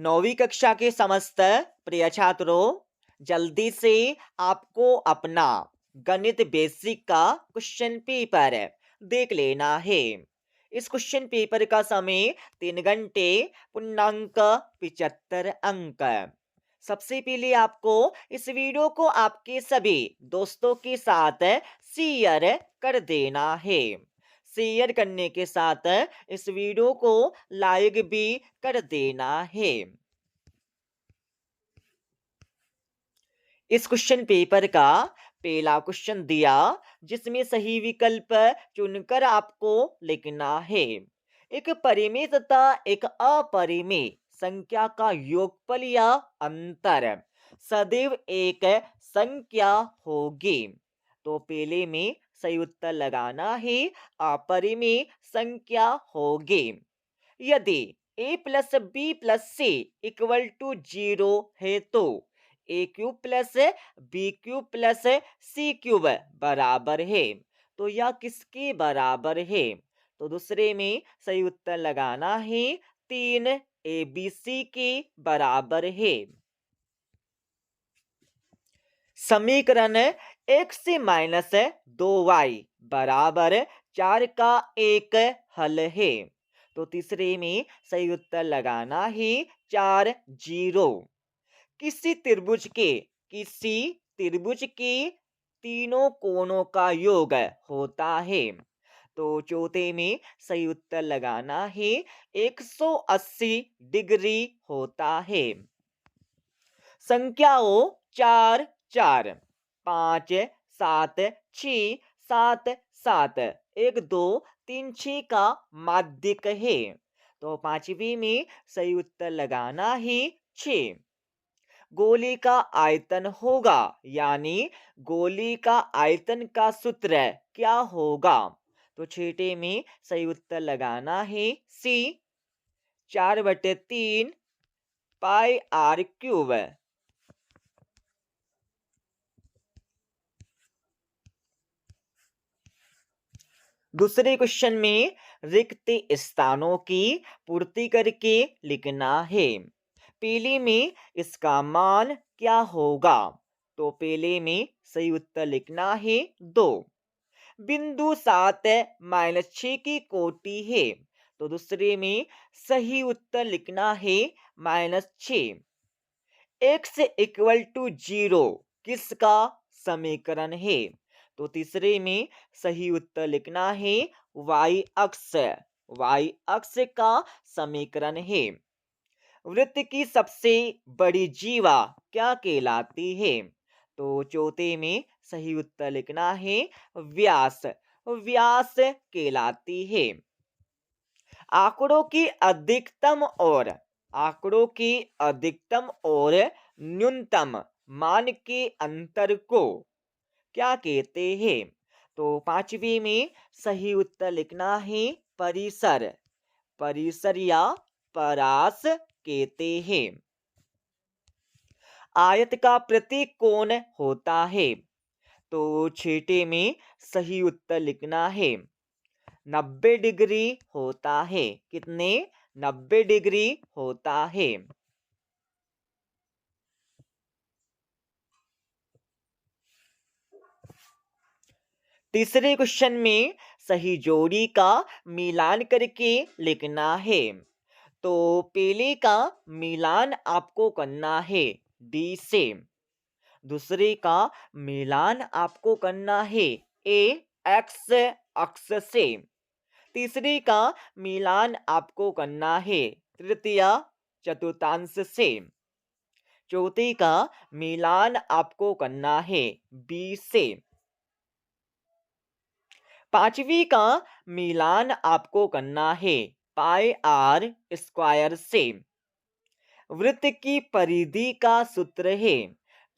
9वीं कक्षा के समस्त प्रिय छात्रों, जल्दी से आपको अपना गणित बेसिक का क्वेश्चन पेपर देख लेना है। इस क्वेश्चन पेपर का समय 3 घंटे पूर्णांक 75 अंक। सबसे पहले आपको इस वीडियो को आपके सभी दोस्तों के साथ शेयर कर देना है। शेयर करने के साथ इस वीडियो को लाइक भी कर देना है। इस क्वेश्चन पेपर का पहला क्वेश्चन दिया, जिसमें सही विकल्प चुनकर आपको लिखना है। एक परिमेय तथा एक अपरिमेय संख्या का योगफल या अंतर सदैव एक संख्या होगी। तो पहले में सही उत्तर लगाना है, अपरिमेय संख्या होगी। यदि a plus B plus C equal to 0 है तो A cube plus B cube plus C cube बराबर है। तो यह किसके बराबर है? तो दूसरे में सही उत्तर लगाना है, 3 ए बी सी के बराबर है। समीकरण x माइनस 2y बराबर 4 का एक हल है। तो तीसरे में सही उत्तर लगाना है, 4 0। किसी त्रिभुज के तीनों कोणों का योग होता है। तो चौथे में सही उत्तर लगाना है, 180 डिग्री होता है। संख्याओं 4 4 5 7 6 7 7 1 2 3 6 का माध्यक है। तो पांचवी में सही उत्तर लगाना है, 6। गोली का आयतन होगा, यानी गोली का आयतन का सूत्र क्या होगा? तो छठे में सही उत्तर लगाना है, सी 4/3 पाई आर क्यूब। दूसरे क्वेश्चन में रिक्त स्थानों की पूर्ति करके लिखना है। पहले में इसका मान क्या होगा? तो पहले में सही उत्तर लिखना है, 2। बिंदु 7 माइनस 6 की कोटि है। तो दूसरे में सही उत्तर लिखना है, -6। x इक्वल टू 0 किसका समीकरण है? तो तीसरे में सही उत्तर लिखना है, y अक्ष। y अक्ष का समीकरण है। वृत्त की सबसे बड़ी जीवा क्या कहलाती है? तो चौथे में सही उत्तर लिखना है, व्यास। व्यास कहलाती है। आंकड़ों की अधिकतम और न्यूनतम मान के अंतर को क्या कहते हैं? तो पांचवी में सही उत्तर लिखना है, परिसर। परिसर या परास कहते हैं। आयत का प्रतीक कौन होता है? तो छठे में सही उत्तर लिखना है, 90 डिग्री होता है। कितने? 90 डिग्री होता है। तीसरे क्वेश्चन में सही जोड़ी का मिलान करके लिखना है। तो पहले का मिलान आपको करना है, डी से। दूसरे का मिलान आपको करना है, ए एक्स अक्ष से। तीसरे का मिलान आपको करना है, तृतीय चतुर्थांश से। चौथे का मिलान आपको करना है, बी से। पांचवी का मिलान आपको करना है, पाई आर स्क्वायर से। वृत्त की परिधि का सूत्र है।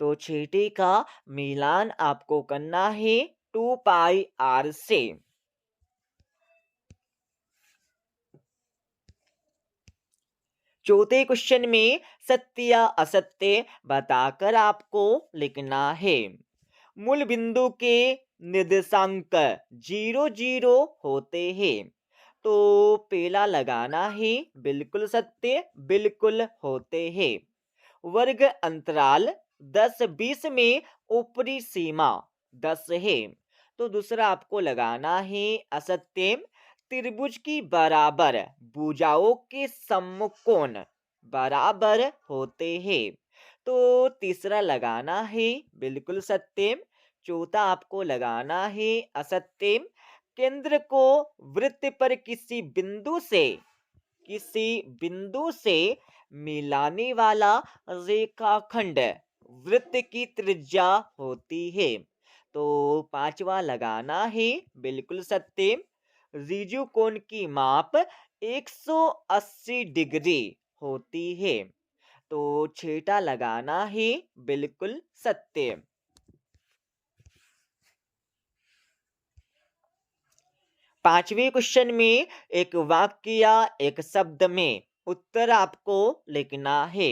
तो छठे का मिलान आपको करना है, 2 पाई आर से। चौथे क्वेश्चन में सत्य या असत्य बताकर आपको लिखना है। मूल बिंदु के निर्देशांक 0 0 होते हैं, तो पेला लगाना ही बिल्कुल सत्य बिल्कुल होते हैं। वर्ग अंतराल 10-20 में ऊपरी सीमा 10 है। तो दूसरा आपको लगाना है असत्य। त्रिभुज की बराबर भुजाओं के सम्मुख कोण बराबर होते हैं। तो तीसरा लगाना है बिल्कुल सत्य। चौथा आपको लगाना है असत्य। केंद्र को वृत्त पर किसी बिंदु से मिलाने वाला रेखाखंड वृत्त की त्रिज्या होती है। तो पांचवा लगाना है बिल्कुल सत्य। ऋजु कोण की माप 180 डिग्री होती है। तो छठा लगाना है बिल्कुल सत्य। पांचवें क्वेश्चन में एक वाक्य या एक शब्द में उत्तर आपको लिखना है।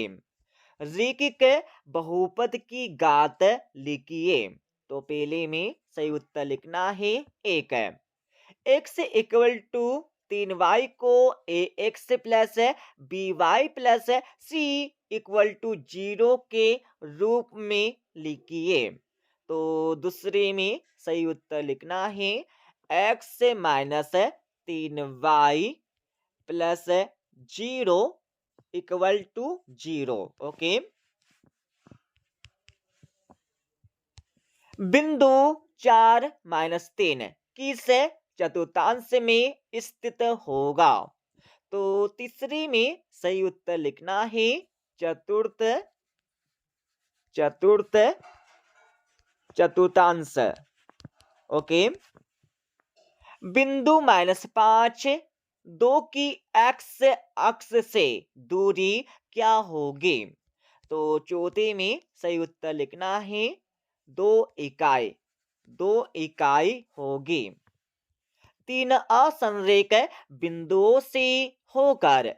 रैखिक बहुपद की घात लिखिए। तो पहले में सही उत्तर लिखना है एक। x इक्वल टू 3y को ax plus by plus c equal to 0 के रूप में लिखिए। तो दूसरे में सही उत्तर लिखना है x minus 3y plus 0 equal to 0। Okay. बिंदु 4-3 किस चतुर्थांश में स्थित होगा? तो तीसरे में सही उत्तर लिखना है चतुर्थ चतुर्थ चतुर्थांश। ओके। बिंदु -5 2 की एक्स अक्ष से दूरी क्या होगी? तो चौथे में सही उत्तर लिखना है 2 इकाई 2 इकाई होगी। 3 असंरेख बिंदुओं से होकर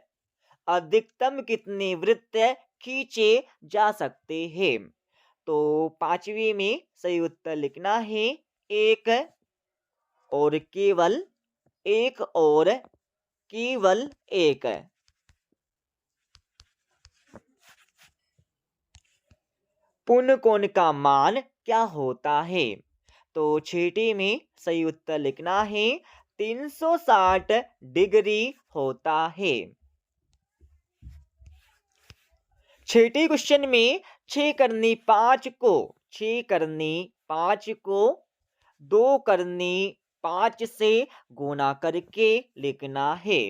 अधिकतम कितने वृत्त खींचे जा सकते हैं? तो पांचवी में सही उत्तर लिखना है एक और केवल एक। पूर्ण कोण का मान क्या होता है? तो छठे में सही उत्तर लिखना है 360 डिग्री होता है। छठे क्वेश्चन में 6 करनी 5 को 2 करनी 5 से गुणा करके लिखना है।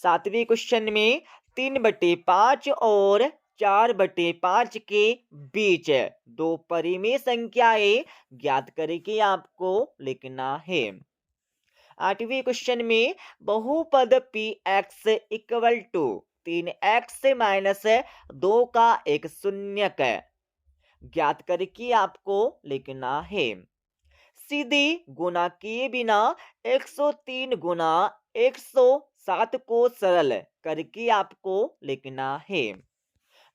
सातवें क्वेश्चन में 3/5 और 4/5 के बीच दो परिमेय संख्याएं ज्ञात करके आपको लिखना है। आठवें क्वेश्चन में बहुपद P X equal to 3x minus 2 का एक शून्यक ज्ञात करके आपको लिखना है। सीधी गुणा किए बिना 103 गुणा 107 को सरल करके आपको लिखना है।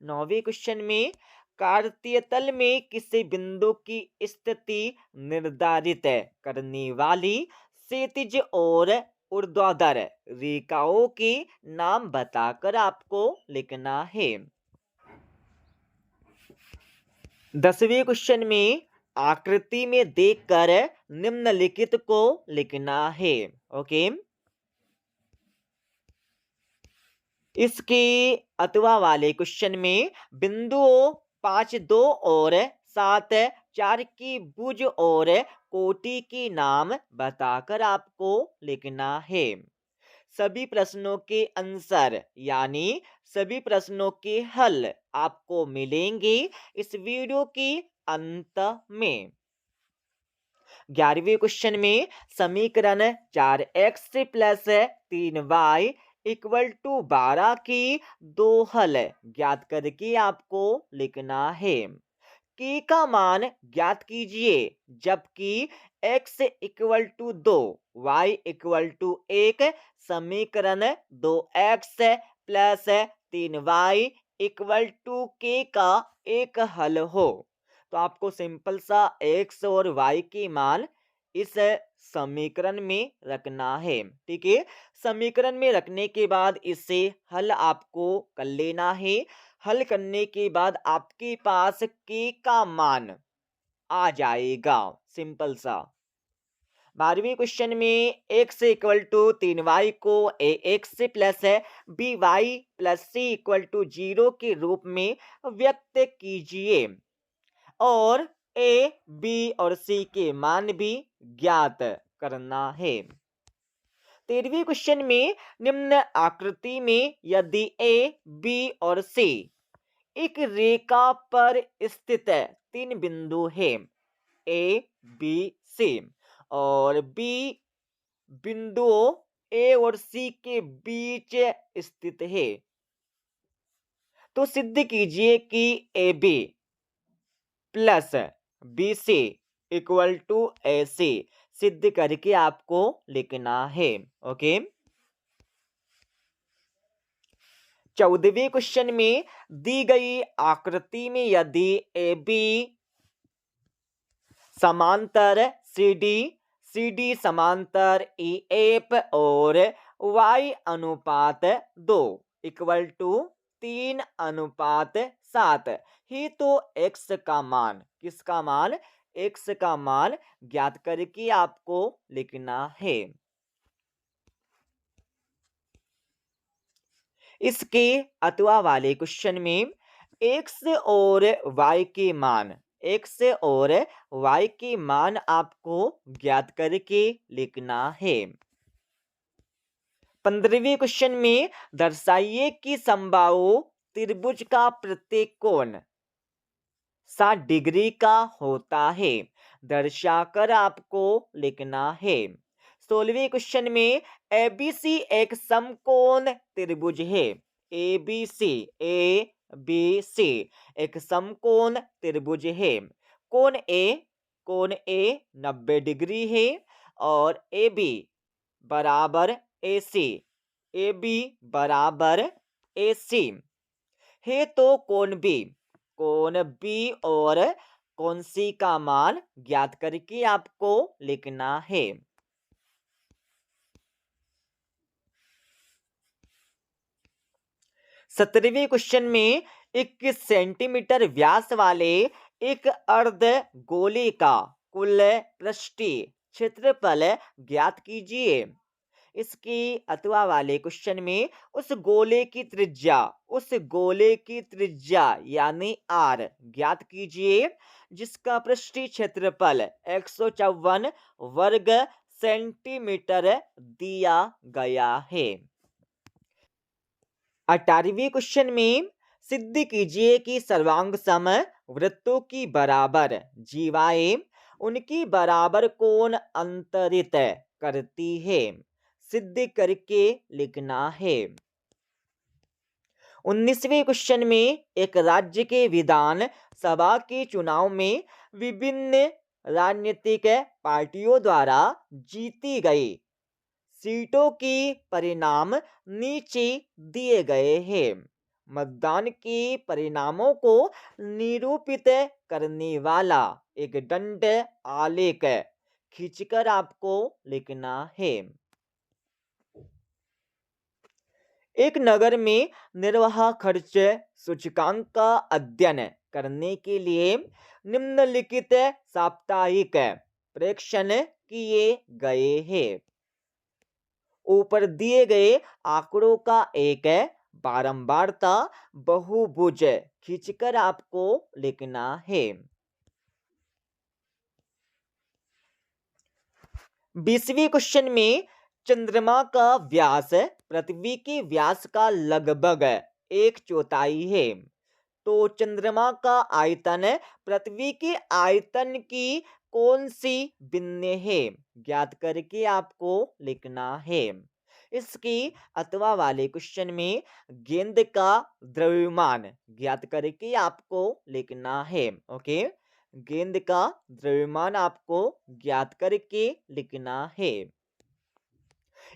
नौवें क्वेश्चन में कार्तीय तल में किसी बिंदु की स्थिति निर्धारित करने वाली क्षैतिज और ऊर्ध्वाधर रेखाओं के नाम बताकर आपको लिखना है। 10वें क्वेश्चन में आकृति में देखकर निम्नलिखित को लिखना है। ओके। इसके अथवा वाले क्वेश्चन में बिंदुओं 5 2 और 7 4 की भुज और कोटि के नाम बताकर आपको लिखना है। सभी प्रश्नों के आंसर यानी सभी प्रश्नों के हल आपको मिलेंगे इस वीडियो के अंत में। 11वें क्वेश्चन में समीकरण 4x plus 3y equal to 12 की दो हल ज्ञात करके आपको लिखना है। k का मान ज्ञात कीजिए जबकि x equal to 2 y equal to 1 समीकरण 2x plus 3y equal to k का एक हल हो। तो आपको सिंपल सा x और y के मान इस समीकरण में रखना है। ठीक है, समीकरण में रखने के बाद इसे हल आपको कर लेना है। हल करने के बाद आपके पास के का मान आ जाएगा, सिंपल सा। 12वें क्वेश्चन में x इक्वल टू 3y को A X plus B Y plus C equal to 0 के रूप में व्यक्त कीजिए और ए बी और सी के मान भी ज्ञात करना है। 13वें क्वेश्चन में निम्न आकृति में यदि ए बी और सी एक रेखा पर स्थित 3 बिंदु है, ए बी सी, और बी बिंदुओं ए और सी के बीच स्थित है, तो सिद्ध कीजिए कि A B plus B C equal to A C. सिद्ध करके आपको लिखना है। ओके, 14वें क्वेश्चन में दी गई आकृति में यदि ए बी समांतर सी डी समांतर ई एफ और y अनुपात 2 इक्वल टू 3:7 ही, तो x का मान, किसका मान, x का मान ज्ञात करके आपको लिखना है। इसके अथवा वाले क्वेश्चन में x और y के मान, x और y के मान आपको ज्ञात करके लिखना है। 15वें क्वेश्चन में दर्शाइए कि समबाहु त्रिभुज का प्रत्येक कोण 60 डिग्री का होता है, दर्शाकर आपको लिखना है। 16वें क्वेश्चन में एबीसी एक समकोण त्रिभुज है। एबीसी एक समकोण त्रिभुज है। कोण ए 90 डिग्री है और AB बराबर AB बराबर AC है, तो कोण B और कोण C का मान ज्ञात करके आपको लिखना है। 17वें क्वेश्चन में 21 सेंटीमीटर व्यास वाले एक अर्ध गोले का कुल पृष्ठीय क्षेत्रफल ज्ञात कीजिए। इसकी अथवा वाले क्वेश्चन में उस गोले की त्रिज्या यानी r ज्ञात कीजिए जिसका पृष्ठीय क्षेत्रफल 154 वर्ग सेंटीमीटर दिया गया है। 18वें क्वेश्चन में सिद्ध कीजिए कि सर्वांग सम वृत्तों की बराबर जीवाएं उनकी बराबर कोण अंतरित करती है। सिद्ध करके लिखना है। 19वें क्वेश्चन में एक राज्य के विधान सभा के चुनाव में विभिन्न राजनीतिक पार्टियों द्वारा जीती गई सीटों की परिणाम नीचे दिए गए हैं। मतदान के परिणामों को निरूपित करने वाला एक दंड आलेख खींचकर आपको लिखना है। एक नगर में निर्वाह खर्च सूचकांक का अध्ययन करने के लिए निम्नलिखित साप्ताहिक प्रेक्षण किए गए हैं। ऊपर दिए गए आंकड़ों का एक बारंबारता बहुभुज खींचकर आपको लिखना है। 20वें क्वेश्चन में चंद्रमा का व्यास पृथ्वी के व्यास का लगभग 1/4 है, तो चंद्रमा का आयतन पृथ्वी के आयतन की कौन सी भिन्न है ज्ञात करके आपको लिखना है। इसकी अथवा वाले क्वेश्चन में गेंद का द्रव्यमान ज्ञात करके आपको लिखना है। ओके, गेंद का द्रव्यमान आपको ज्ञात करके लिखना है।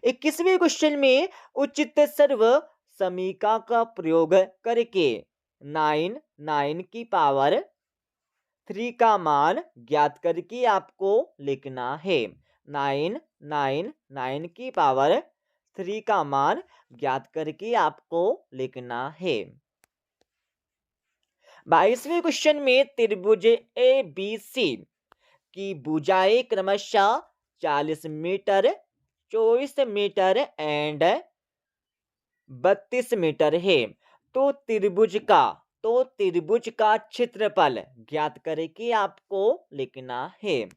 21वें क्वेश्चन में उचित सर्व समीका का प्रयोग करके 9 की पावर 3 का मान ज्ञात करके आपको लिखना है। 999 की पावर 3 का मान ज्ञात करके आपको लिखना है। 22वें क्वेश्चन में त्रिभुज ए बी सी की भुजाएं क्रमशः 40 मीटर, 24 मीटर एंड 32 मीटर है। तो त्रिभुज का क्षेत्रफल ज्ञात करके आपको लिखना है।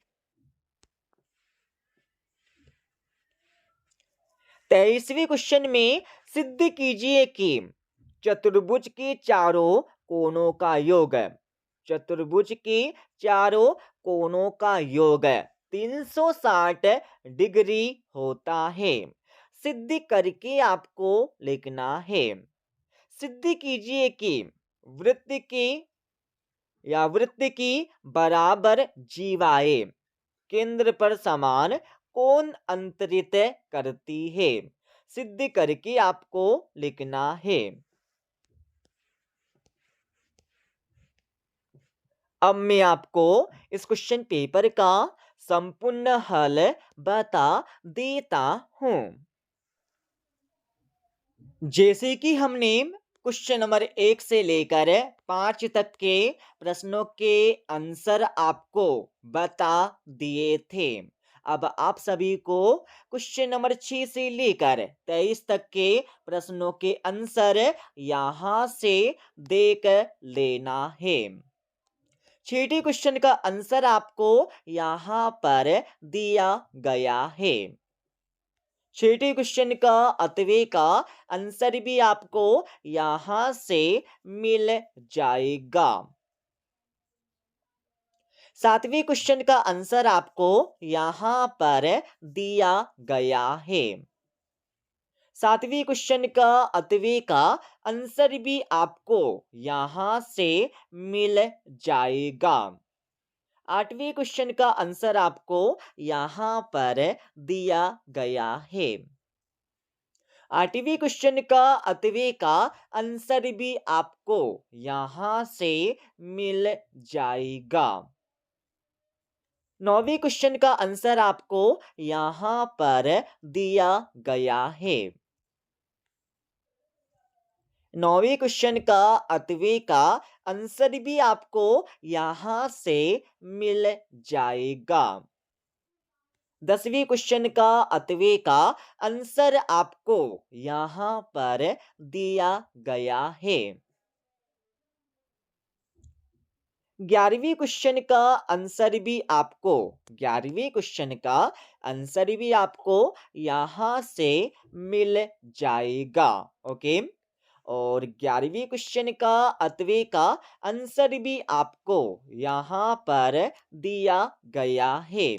23वें क्वेश्चन में सिद्ध कीजिए कि चतुर्भुज के चारों कोणों का योग, चतुर्भुज के चारों कोणों का योग 360 डिग्री होता है। सिद्ध करके आपको लिखना है। सिद्ध कीजिए कि वृत्त की वृत्त की बराबर जीवाएं केंद्र पर समान कोण अंतरित करती है। सिद्ध करके आपको लिखना है। अब मैं आपको इस क्वेश्चन पेपर का संपूर्ण हल बता देता हूं। जैसे कि हमने क्वेश्चन नंबर 1 से लेकर 5 तक के प्रश्नों के आंसर आपको बता दिए थे। अब आप सभी को क्वेश्चन नंबर 6 से लेकर 23 तक के प्रश्नों के आंसर यहां से देख लेना है। छठे क्वेश्चन का आंसर आपको यहां पर दिया गया है। छठे क्वेश्चन का अतवे का आंसर भी आपको यहां से मिल जाएगा। सातवें क्वेश्चन का आंसर आपको यहां पर दिया गया है। सातवें क्वेश्चन का अतवे का आंसर भी आपको यहां से मिल जाएगा। आठवें क्वेश्चन का आंसर आपको यहां पर दिया गया है। आठवें क्वेश्चन का अतवे का आंसर भी आपको यहां से मिल जाएगा। नौवें क्वेश्चन का आंसर आपको यहां पर दिया गया है। नौवें क्वेश्चन का अतवे का आंसर भी आपको यहां से मिल जाएगा। 10वें क्वेश्चन का अतवे का आंसर आपको यहां पर दिया गया है। 11वें क्वेश्चन का आंसर भी आपको 11वें क्वेश्चन का आंसर भी आपको यहां से मिल जाएगा। ओके, और 11वें क्वेश्चन का अतवे का आंसर भी आपको यहां पर दिया गया है।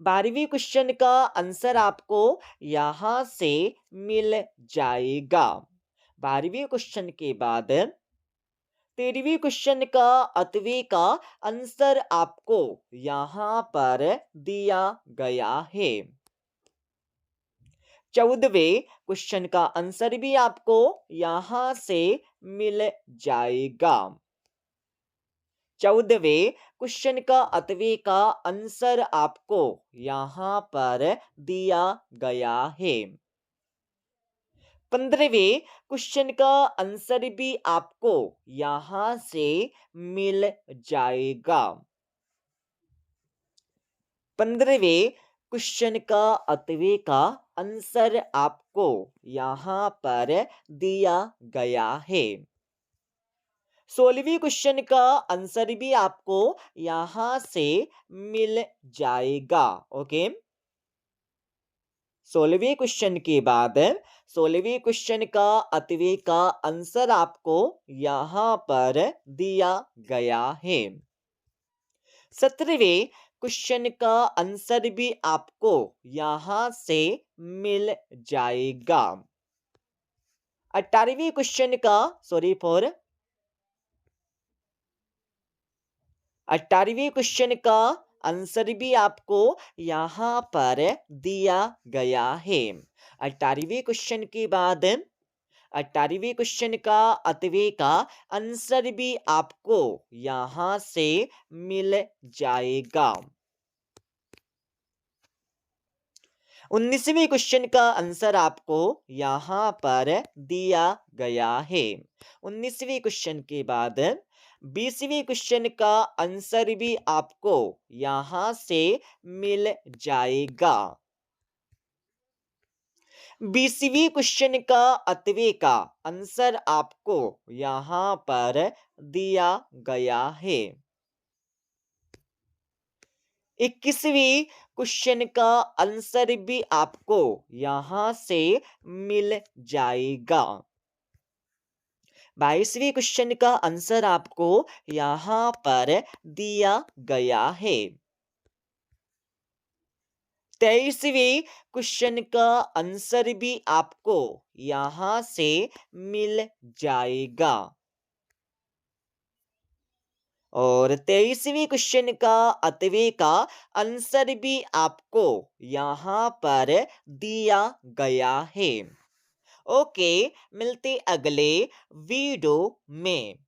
12वें क्वेश्चन का आंसर आपको यहां से मिल जाएगा। 12वें क्वेश्चन के बाद 13वें क्वेश्चन का अतवे का आंसर आपको यहां पर दिया गया है। 14वें क्वेश्चन का आंसर भी आपको यहां से मिल जाएगा। 14वें क्वेश्चन का अतवे का आंसर आपको यहां पर दिया गया है। 15वें क्वेश्चन का आंसर भी आपको यहां से मिल जाएगा। 15वें क्वेश्चन का अतवे का आंसर आपको यहां पर दिया गया है। 16वें क्वेश्चन का आंसर भी आपको यहां से मिल जाएगा। ओके, 16वें क्वेश्चन के बाद 16वें क्वेश्चन का अतवे का आंसर आपको यहां पर दिया गया है। 17वें क्वेश्चन का आंसर भी आपको यहां से मिल जाएगा। 18वें क्वेश्चन का 18वें क्वेश्चन का आंसर भी आपको यहां पर दिया गया है। 18वें क्वेश्चन के बाद 18वें क्वेश्चन का अतवे का आंसर भी आपको यहां से मिल जाएगा। 19वें क्वेश्चन का आंसर आपको यहाँ पर दिया गया है। 19वें क्वेश्चन के बाद 20वें क्वेश्चन का आंसर भी आपको यहाँ से मिल जाएगा। 20वीं क्वेश्चन का अतवे का आंसर आपको यहाँ पर दिया गया है। 21वीं क्वेश्चन का आंसर भी आपको यहाँ से मिल जाएगा। 22वीं क्वेश्चन का आंसर आपको यहाँ पर दिया गया है। 23वीं क्वेश्चन का आंसर भी आपको यहाँ से मिल जाएगा। और 23वीं क्वेश्चन का अतवे का आंसर भी आपको यहाँ पर दिया गया है। ओके, मिलते अगले वीडियो में।